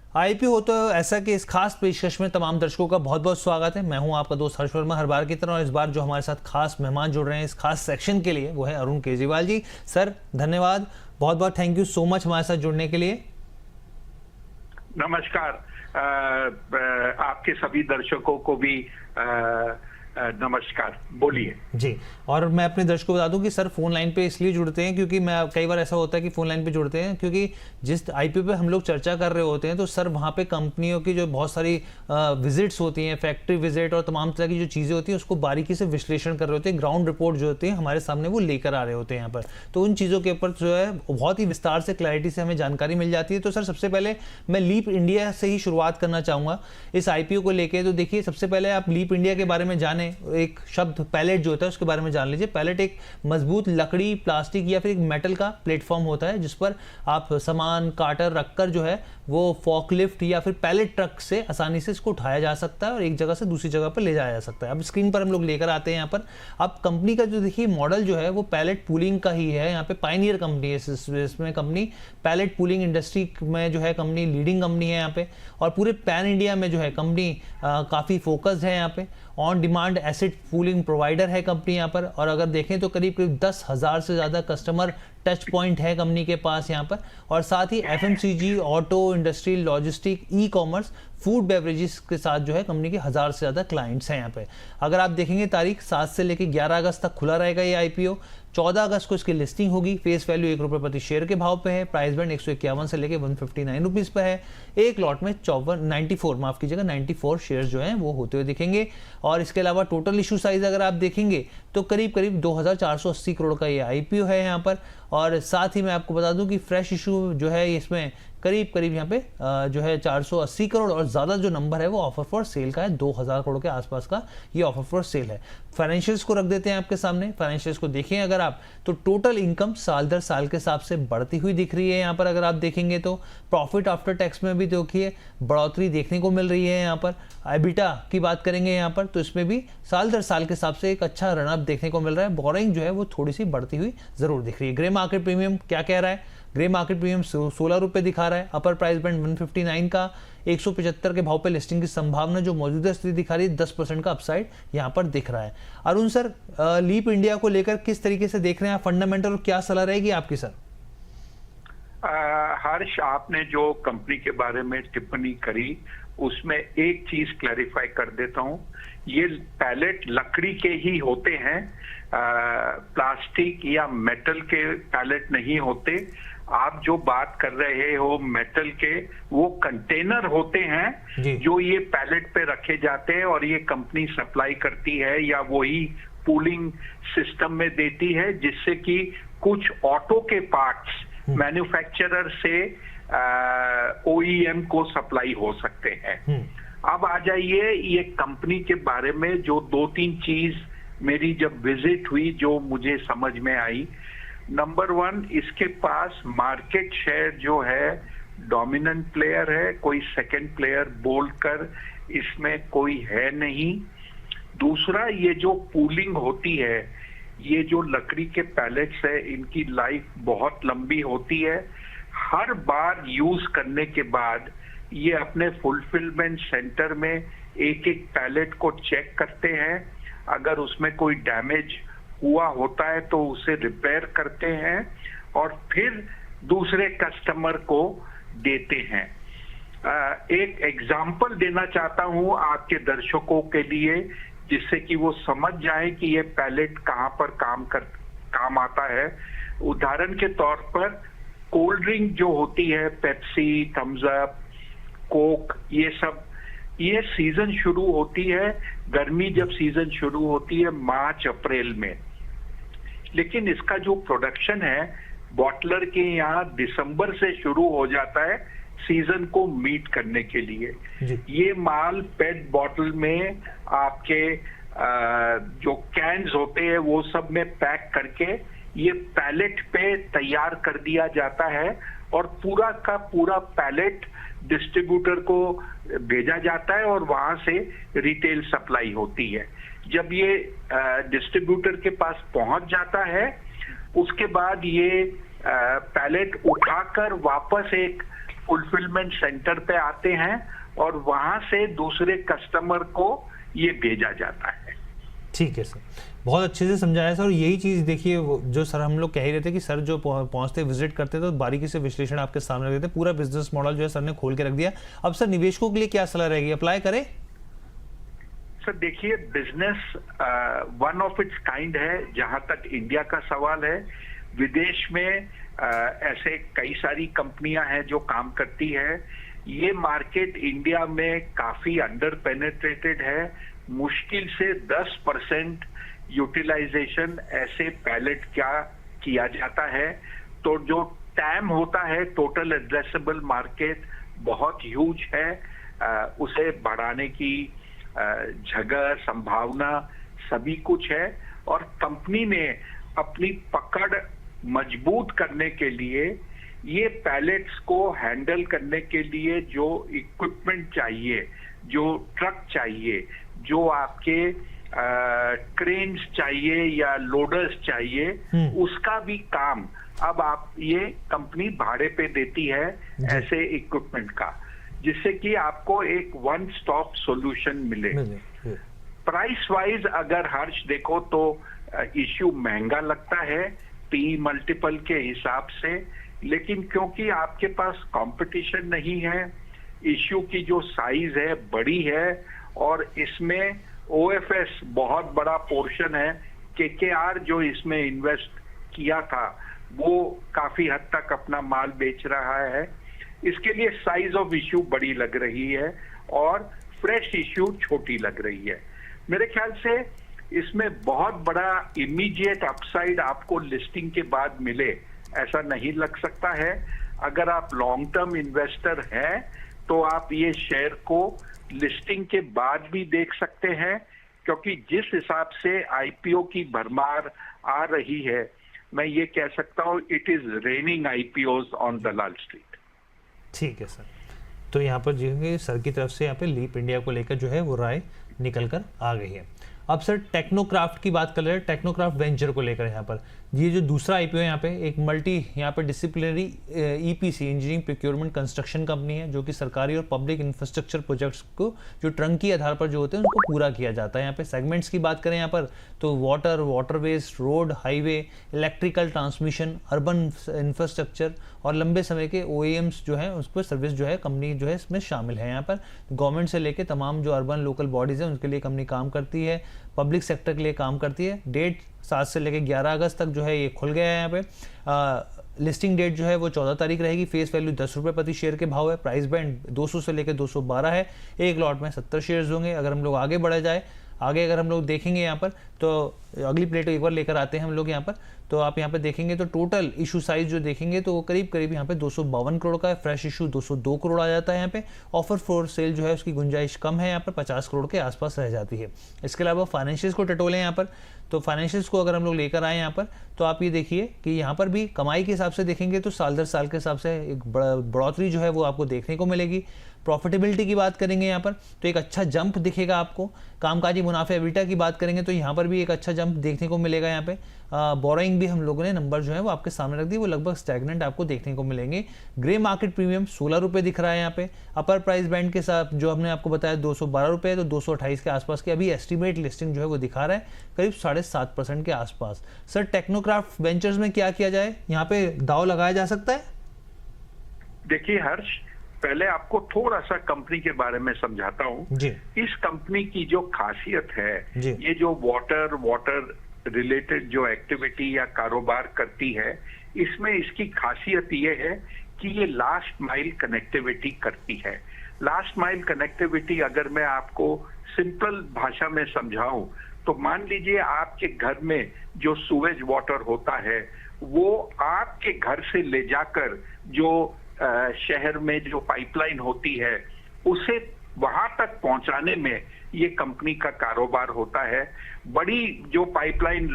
IPO हो तो ऐसा कि इस खास पेशकश में तमाम दर्शकों का बहुत बहुत स्वागत है। मैं हूं आपका दोस्त हर्ष वर्मा, हर बार की तरह। और इस बार जो हमारे साथ खास मेहमान जुड़ रहे हैं इस खास सेक्शन के लिए वो है अरुण केजरीवाल जी। सर धन्यवाद, बहुत बहुत थैंक यू सो मच हमारे साथ जुड़ने के लिए। नमस्कार। आपके सभी दर्शकों को भी नमस्कार, बोलिए जी। और मैं अपने दर्शकों को बता दूं कि सर फोन लाइन पे इसलिए जुड़ते हैं क्योंकि मैं कई बार ऐसा होता है कि फोन लाइन पे जुड़ते हैं क्योंकि जिस आईपीओ पे हम लोग चर्चा कर रहे होते हैं तो सर वहाँ पे कंपनियों की जो बहुत सारी विजिट्स होती हैं, फैक्ट्री विजिट और तमाम तरह की जो चीज़ें होती हैं उसको बारीकी से विश्लेषण कर रहे होते हैं। ग्राउंड रिपोर्ट जो होती है हमारे सामने वो लेकर आ रहे होते हैं यहाँ पर, तो उन चीज़ों के ऊपर जो है बहुत ही विस्तार से क्लैरिटी से हमें जानकारी मिल जाती है। तो सर सबसे पहले मैं लीप इंडिया से ही शुरुआत करना चाहूँगा इस आईपीओ को लेके। तो देखिए सबसे पहले आप लीप इंडिया के बारे में जाने, एक शब्द पैलेट जो होता है उसके बारे में जान लीजिए। पैलेट एक मजबूत लकड़ी, प्लास्टिक या फिर एक मेटल का प्लेटफॉर्म होता है जिस पर आप सामान काटर रखकर जो है वो फॉकलिफ्ट या फिर पैलेट ट्रक से आसानी से इसको उठाया जा सकता है और एक जगह से दूसरी जगह पर ले जाया जा सकता है। अब स्क्रीन पर हम लोग लेकर आते हैं यहाँ पर। अब कंपनी का जो देखिए मॉडल जो है वो पैलेट पूलिंग का ही है। यहाँ पे पायनियर कंपनी है, इसमें कंपनी पैलेट पूलिंग इंडस्ट्री में जो है कंपनी लीडिंग कंपनी है यहाँ पे। और पूरे पैन इंडिया में जो है कंपनी काफ़ी फोकस्ड है यहाँ पे। On demand asset pooling provider है कंपनी यहाँ पर। और अगर देखें तो करीब करीब 10,000 से ज़्यादा कस्टमर टच पॉइंट है कंपनी के पास यहाँ पर। और साथ ही FMCG, auto, industrial, logistic, e commerce, food beverages के साथ जो है कंपनी के 1000 से ज़्यादा क्लाइंट्स हैं यहाँ पे। अगर आप देखेंगे तारीख 7 से लेकर 11 अगस्त तक खुला रहेगा ये आईपीओ। 14 अगस्त को इसकी लिस्टिंग होगी। फेस वैल्यू ₹1 प्रति शेयर के भाव पे है। प्राइस बैंड 151 से लेकर 159 रुपीज़ पे है। एक लॉट में 94 शेयर्स जो हैं वो होते हुए दिखेंगे। और इसके अलावा टोटल इशू साइज अगर आप देखेंगे तो करीब करीब 2480 करोड़ का ये आईपीओ है यहाँ पर। और साथ ही मैं आपको बता दूं कि फ्रेश इशू जो है इसमें करीब करीब यहाँ पे जो है 480 करोड़ और ज़्यादा जो नंबर है वो ऑफर फॉर सेल का है। 2000 करोड़ के आसपास का ये ऑफर फॉर सेल है। फाइनेंशियल्स को रख देते हैं आपके सामने। फाइनेंशियल्स को देखें अगर आप तो टोटल इनकम साल दर साल के हिसाब से बढ़ती हुई दिख रही है यहाँ पर। अगर आप देखेंगे तो प्रॉफिट आफ्टर टैक्स में भी देखिए बढ़ोतरी देखने को मिल रही है यहाँ पर। एबिटा की बात करेंगे यहाँ पर तो इसमें भी साल दर साल के हिसाब से एक अच्छा रनअप देखने को मिल रहा है। बोरिंग जो है वो थोड़ी सी बढ़ती हुई जरूर दिख रही है। ग्रे मार्केट प्रीमियम क्या कह रहा है? ग्रे मार्केट प्रीमियम 16 रुपये दिखा रहा है। अपर प्राइस बैंड 159 का 175 के भाव पे लिस्टिंग की संभावना जो मौजूदा स्थिति दिखा रही है 10% का अपसाइड यहाँ पर दिख रहा है। अरुण सर लीप इंडिया को लेकर किस तरीके से देख रहे हैं फंडामेंटल और क्या सलाह रहेगी आपकी सर? हर्ष, आपने जो कंपनी के बारे में टिप्पणी करी उसमें एक चीज क्लैरिफाई कर देता हूं। ये पैलेट लकड़ी के ही होते हैं, प्लास्टिक या मेटल के पैलेट नहीं होते। आप जो बात कर रहे हो मेटल के, वो कंटेनर होते हैं जो ये पैलेट पे रखे जाते हैं और ये कंपनी सप्लाई करती है या वही पूलिंग सिस्टम में देती है जिससे कि कुछ ऑटो के पार्ट्स मैन्युफैक्चरर से ओईएम को सप्लाई हो सकते हैं। अब आ जाइए ये कंपनी के बारे में जो 2-3 चीज मेरी जब विजिट हुई जो मुझे समझ में आई। नंबर 1, इसके पास मार्केट शेयर जो है डोमिनेंट प्लेयर है, कोई सेकंड प्लेयर बोलकर इसमें कोई है नहीं। दूसरा, ये जो पूलिंग होती है, ये जो लकड़ी के पैलेट्स है इनकी लाइफ बहुत लंबी होती है। हर बार यूज करने के बाद ये अपने फुलफिलमेंट सेंटर में एक एक पैलेट को चेक करते हैं। अगर उसमें कोई डैमेज हुआ होता है तो उसे रिपेयर करते हैं और फिर दूसरे कस्टमर को देते हैं। एक एग्जाम्पल देना चाहता हूं आपके दर्शकों के लिए जिससे कि वो समझ जाए कि ये पैलेट कहां पर काम आता है। उदाहरण के तौर पर कोल्ड ड्रिंक जो होती है, पेप्सी, थम्स अप, कोक, ये सब, ये सीजन शुरू होती है, गर्मी जब सीजन शुरू होती है मार्च अप्रैल में। लेकिन इसका जो प्रोडक्शन है बॉटलर के यहाँ दिसंबर से शुरू हो जाता है सीजन को मीट करने के लिए। ये माल पेट बॉटल में आपके जो कैन्स होते हैं वो सब में पैक करके ये पैलेट पे तैयार कर दिया जाता है और पूरा का पूरा पैलेट डिस्ट्रीब्यूटर को भेजा जाता है और वहां से रिटेल सप्लाई होती है। जब ये डिस्ट्रीब्यूटर के पास पहुंच जाता है उसके बाद ये पैलेट उठाकर वापस एक फुलफिलमेंट सेंटर पे आते हैं और वहां से दूसरे कस्टमर को ये भेजा जाता है। ठीक है सर, बहुत अच्छे से समझाया सर। और यही चीज़ देखिए, जो सर हम लोग कह ही रहे थे कि सर जो पहुंचते विजिट करते तो बारीकी से विश्लेषण आपके सामने रख देते, पूरा बिजनेस मॉडल जो है सर ने खोल के रख दिया। अब सर निवेशकों के लिए क्या सलाह रहेगी, अप्लाई करें? सर देखिए, business one of its kind है। जहां तक इंडिया का सवाल है, विदेश में ऐसे कई सारी कंपनियां हैं जो काम करती है। ये मार्केट इंडिया में काफी अंडर पेनेट्रेटेड है। मुश्किल से 10% यूटिलाइजेशन ऐसे पैलेट क्या किया जाता है। तो जो टैम होता है, टोटल एड्रेसेबल मार्केट, बहुत ह्यूज है। उसे बढ़ाने की जगह, संभावना सभी कुछ है। और कंपनी ने अपनी पकड़ मजबूत करने के लिए, ये पैलेट्स को हैंडल करने के लिए जो इक्विपमेंट चाहिए, जो ट्रक चाहिए, जो आपके क्रेन्स चाहिए या लोडर्स चाहिए, उसका भी काम अब आप ये कंपनी भाड़े पे देती है ऐसे इक्विपमेंट का, जिससे कि आपको एक वन स्टॉप सॉल्यूशन मिले। प्राइस वाइज अगर हर्ष देखो तो इश्यू महंगा लगता है पी मल्टीपल के हिसाब से, लेकिन क्योंकि आपके पास कंपटीशन नहीं है, इश्यू की जो साइज है बड़ी है और इसमें ओएफएस बहुत बड़ा पोर्शन है। केकेआर जो इसमें इन्वेस्ट किया था वो काफी हद तक अपना माल बेच रहा है। इसके लिए साइज ऑफ इश्यू बड़ी लग रही है और फ्रेश इश्यू छोटी लग रही है। मेरे ख्याल से इसमें बहुत बड़ा इमीडिएट अपसाइड आपको लिस्टिंग के बाद मिले ऐसा नहीं लग सकता है। अगर आप लॉन्ग टर्म इन्वेस्टर हैं तो आप ये शेयर को लिस्टिंग के बाद भी देख सकते हैं, क्योंकि जिस हिसाब से आईपीओ की भरमार आ रही है, मैं ये कह सकता हूं it is raining IPOs on Dalal street. ठीक है सर, तो यहाँ पर जो है सर की तरफ से यहाँ पे लीप इंडिया को लेकर जो है वो राय निकल कर आ गई है। अब सर टेक्नोक्राफ्ट की बात कर रहे हैं, टेक्नोक्राफ्ट वेंचर को लेकर यहाँ पर ये जो दूसरा आईपीओ है, यहाँ पे एक मल्टी यहाँ पर disciplinary EPC engineering procurement construction company है, जो कि सरकारी और पब्लिक इंफ्रास्ट्रक्चर प्रोजेक्ट्स को जो ट्रंकी आधार पर जो होते हैं उनको पूरा किया जाता है। यहाँ पे सेगमेंट्स की बात करें यहाँ पर तो water, waterways, road, highway, electrical transmission, urban infrastructure और लंबे समय के ओईएम्स जो है उस पर सर्विस जो है कंपनी जो है इसमें शामिल है। यहाँ पर गवर्नमेंट से लेके तमाम जो अर्बन लोकल बॉडीज हैं उनके लिए कंपनी काम करती है, पब्लिक सेक्टर के लिए काम करती है। डेट 7 से लेकर 11 अगस्त तक जो है ये खुल गया है। यहाँ पे लिस्टिंग डेट जो है वो 14 तारीख रहेगी। फेस वैल्यू 10 रुपये प्रति शेयर के भाव है। प्राइस बैंड 200 से लेकर 212 है। एक लॉट में 70 शेयर्स होंगे। अगर हम लोग आगे बढ़ा जाए, आगे अगर हम लोग देखेंगे यहाँ पर तो अगली प्लेट एक बार लेकर आते हैं हम लोग यहाँ पर, तो आप यहाँ पे देखेंगे तो टोटल इशू साइज जो देखेंगे तो वो करीब करीब यहाँ पे 252 करोड़ का है। फ्रेश इशू 202 करोड़ आ जाता है। यहाँ पे ऑफर फॉर सेल जो है उसकी गुंजाइश कम है, यहाँ पर 50 करोड़ के आसपास रह जाती है। इसके अलावा फाइनेंशियल्स को टटोलें यहाँ पर, तो फाइनेंशियल्स को अगर हम लोग लेकर आए यहाँ पर तो आप ये देखिए कि यहाँ पर भी कमाई के हिसाब से देखेंगे तो साल दर साल के हिसाब से एक बढ़ोतरी जो है वो आपको देखने को मिलेगी। प्रॉफिटेबिलिटी की बात करेंगे यहाँ पर तो एक अच्छा जंप दिखेगा आपको। कामकाजी मुनाफे एबिटा की बात करेंगे तो यहाँ पर भी एक अच्छा जंप देखने को मिलेगा। यहाँ पे बोरोइंग भी हम लोगों ने नंबर जो है वो आपके सामने रख दी, वो लगभग स्टैग्नेंट आपको देखने को मिलेंगे। ग्रे मार्केट प्रीमियम 16 रुपये दिख रहा है यहाँ पे। अपर प्राइस बैंड के साथ जो हमने आपको बताया 212 रुपये, तो 228 के आसपास की अभी एस्टिमेट लिस्टिंग जो है वो दिखा रहा है करीब 7.5% के आसपास। सर टेक्नोक्राफ्ट वेंचर्स में क्या किया जाए, यहाँ पे दाव लगाया जा सकता है? देखिए हर्ष, पहले आपको थोड़ा सा कंपनी के बारे में समझाता हूँ। इस कंपनी की जो खासियत है, ये जो वाटर रिलेटेड जो एक्टिविटी या कारोबार करती है, इसमें इसकी खासियत ये है कि ये लास्ट माइल कनेक्टिविटी करती है। लास्ट माइल कनेक्टिविटी अगर मैं आपको सिंपल भाषा में समझाऊं तो मान लीजिए आपके घर में जो सूवेज वाटर होता है वो आपके घर से ले जाकर जो शहर में जो पाइपलाइन होती है उसे वहां तक पहुंचाने में ये कंपनी का कारोबार होता है। बड़ी जो पाइपलाइन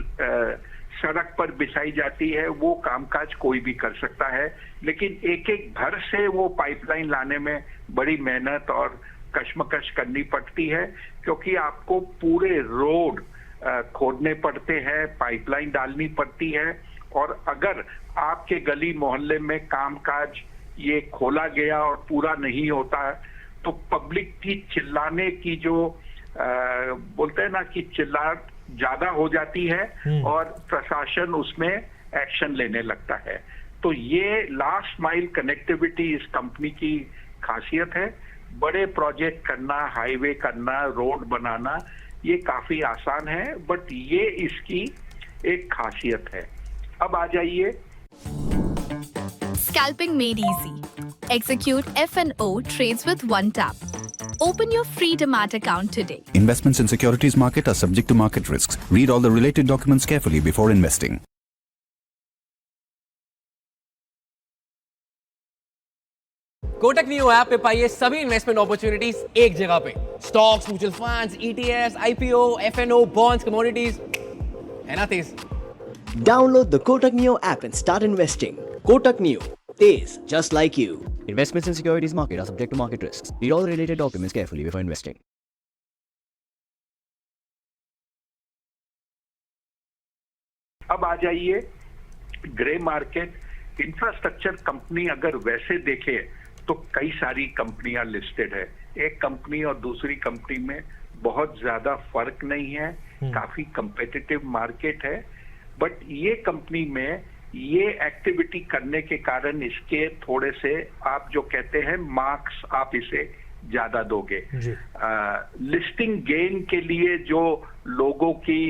सड़क पर बिछाई जाती है वो कामकाज कोई भी कर सकता है, लेकिन एक एक घर से वो पाइपलाइन लाने में बड़ी मेहनत और कश्मकश करनी पड़ती है, क्योंकि आपको पूरे रोड खोदने पड़ते हैं, पाइपलाइन डालनी पड़ती है। और अगर आपके गली मोहल्ले में कामकाज ये खोला गया और पूरा नहीं होता है, तो पब्लिक की चिल्लाने की जो बोलते हैं ना कि चिल्लाहट ज्यादा हो जाती है और प्रशासन उसमें एक्शन लेने लगता है। तो ये लास्ट माइल कनेक्टिविटी इस कंपनी की खासियत है। बड़े प्रोजेक्ट करना, हाईवे करना, रोड बनाना, ये काफी आसान है, बट ये इसकी एक खासियत है। अब आ जाइए, Scalping made easy. Execute F&O trades with one tap. Open your free Demat account today. Investments in securities market are subject to market risks. Read all the related documents carefully before investing. Kotak new app पे पाइए सभी investment opportunities एक जगह पे। Stocks, mutual funds, ETFs, IPO, F&O, bonds, commodities, है ना तेज? Download the Kotak Neo app and start investing. Kotak Neo, Tez, just like you. Investments in securities market are subject to market risks. Read all related documents carefully before investing. अब आ जाइए grey market. Infrastructure company अगर वैसे देखे तो कई सारी कंपनियां listed है। एक कंपनी और दूसरी कंपनी में बहुत ज्यादा फर्क नहीं है, काफी कंपेटिटिव मार्केट है। बट ये कंपनी में ये एक्टिविटी करने के कारण इसके थोड़े से आप जो कहते हैं मार्क्स आप इसे ज्यादा दोगे। लिस्टिंग गेन के लिए जो लोगों की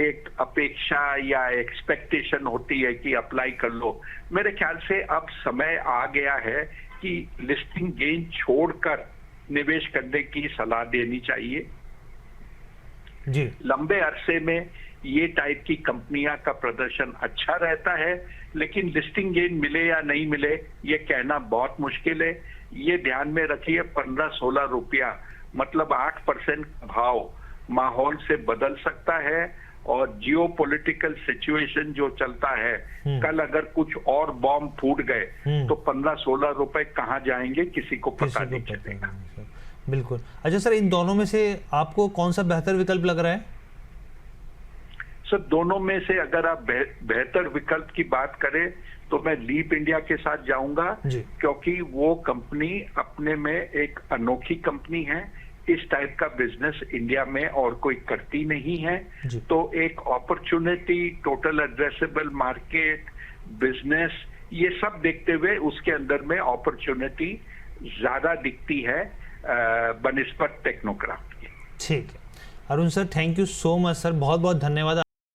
एक अपेक्षा या एक्सपेक्टेशन होती है कि अप्लाई कर लो, मेरे ख्याल से अब समय आ गया है कि लिस्टिंग गेन छोड़कर निवेश करने की सलाह देनी चाहिए। जी, लंबे अरसे में ये टाइप की कंपनियां का प्रदर्शन अच्छा रहता है, लेकिन लिस्टिंग गेन मिले या नहीं मिले ये कहना बहुत मुश्किल है। ये ध्यान में रखिए, 15-16 रुपया मतलब 8% भाव माहौल से बदल सकता है। और जियो पॉलिटिकल सिचुएशन जो चलता है, कल अगर कुछ और बॉम्ब फूट गए तो 15-16 रुपए कहाँ जाएंगे किसी को पता नहीं चलेगा। बिल्कुल। अच्छा सर, इन दोनों में से आपको कौन सा बेहतर विकल्प लग रहा है? सर, दोनों में से अगर आप बेहतर विकल्प की बात करें तो मैं लीप इंडिया के साथ जाऊंगा, क्योंकि वो कंपनी अपने में एक अनोखी कंपनी है। इस टाइप का बिजनेस इंडिया में और कोई करती नहीं है। तो एक opportunity, total addressable market, business, ये सब देखते हुए उसके अंदर में अपॉर्चुनिटी ज्यादा दिखती है बनिस्बत टेक्नोक्राफ्ट की। ठीक है Arun sir, thank you so much sir, बहुत बहुत धन्यवाद।